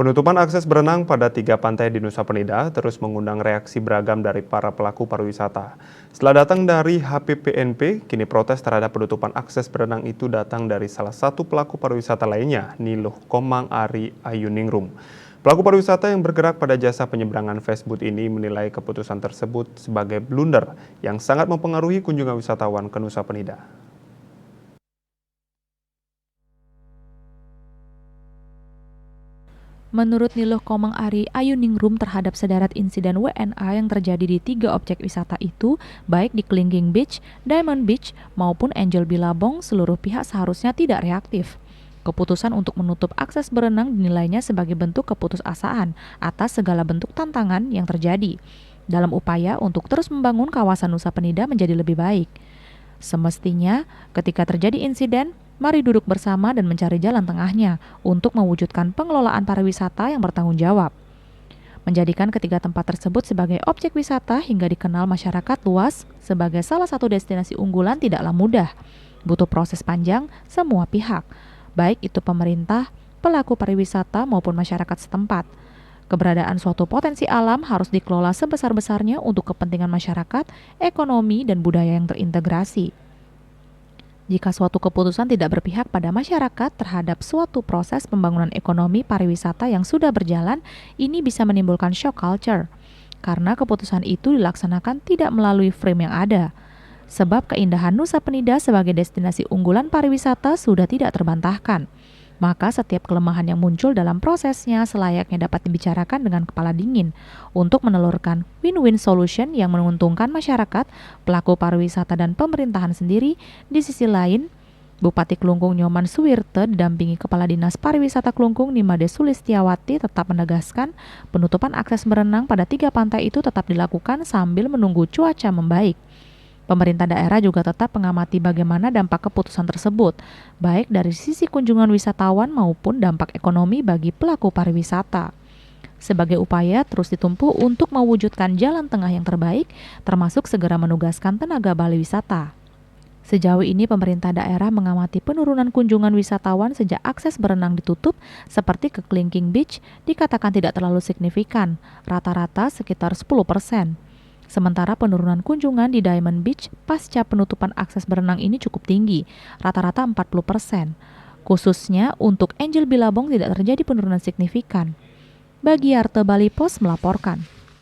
Penutupan akses berenang pada 3 pantai di Nusa Penida terus mengundang reaksi beragam dari para pelaku pariwisata. Setelah datang dari HPPNP, kini protes terhadap penutupan akses berenang itu datang dari salah satu pelaku pariwisata lainnya, Niluh Komang Ari Ayuningrum. Pelaku pariwisata yang bergerak pada jasa penyeberangan fastboat ini menilai keputusan tersebut sebagai blunder yang sangat mempengaruhi kunjungan wisatawan ke Nusa Penida. Menurut Niluh Komang Ari Ayuningrum terhadap sederet insiden WNA yang terjadi di 3 objek wisata itu, baik di Kelingking Beach, Diamond Beach, maupun Angel Billabong, seluruh pihak seharusnya tidak reaktif. Keputusan untuk menutup akses berenang dinilainya sebagai bentuk keputusasaan atas segala bentuk tantangan yang terjadi, dalam upaya untuk terus membangun kawasan Nusa Penida menjadi lebih baik. Semestinya, ketika terjadi insiden, mari duduk bersama dan mencari jalan tengahnya untuk mewujudkan pengelolaan pariwisata yang bertanggung jawab. Menjadikan ketiga tempat tersebut sebagai objek wisata hingga dikenal masyarakat luas sebagai salah satu destinasi unggulan tidaklah mudah. Butuh proses panjang semua pihak, baik itu pemerintah, pelaku pariwisata maupun masyarakat setempat. Keberadaan suatu potensi alam harus dikelola sebesar-besarnya untuk kepentingan masyarakat, ekonomi, dan budaya yang terintegrasi. Jika suatu keputusan tidak berpihak pada masyarakat terhadap suatu proses pembangunan ekonomi pariwisata yang sudah berjalan, ini bisa menimbulkan shock culture. Karena keputusan itu dilaksanakan tidak melalui frame yang ada. Sebab keindahan Nusa Penida sebagai destinasi unggulan pariwisata sudah tidak terbantahkan. Maka setiap kelemahan yang muncul dalam prosesnya selayaknya dapat dibicarakan dengan kepala dingin untuk menelurkan win-win solution yang menguntungkan masyarakat, pelaku pariwisata dan pemerintahan sendiri. Di sisi lain, Bupati Kelungkung Nyoman Suwirte didampingi Kepala Dinas Pariwisata Kelungkung Nimade Sulistiawati tetap menegaskan penutupan akses berenang pada 3 pantai itu tetap dilakukan sambil menunggu cuaca membaik. Pemerintah daerah juga tetap mengamati bagaimana dampak keputusan tersebut, baik dari sisi kunjungan wisatawan maupun dampak ekonomi bagi pelaku pariwisata. Sebagai upaya terus ditempuh untuk mewujudkan jalan tengah yang terbaik, termasuk segera menugaskan tenaga balai wisata. Sejauh ini pemerintah daerah mengamati penurunan kunjungan wisatawan sejak akses berenang ditutup, seperti ke Kelingking Beach dikatakan tidak terlalu signifikan, rata-rata sekitar 10%. Sementara penurunan kunjungan di Diamond Beach pasca penutupan akses berenang ini cukup tinggi, rata-rata 40%. Khususnya untuk Angel Billabong tidak terjadi penurunan signifikan. Bagiarte Bali Pos melaporkan.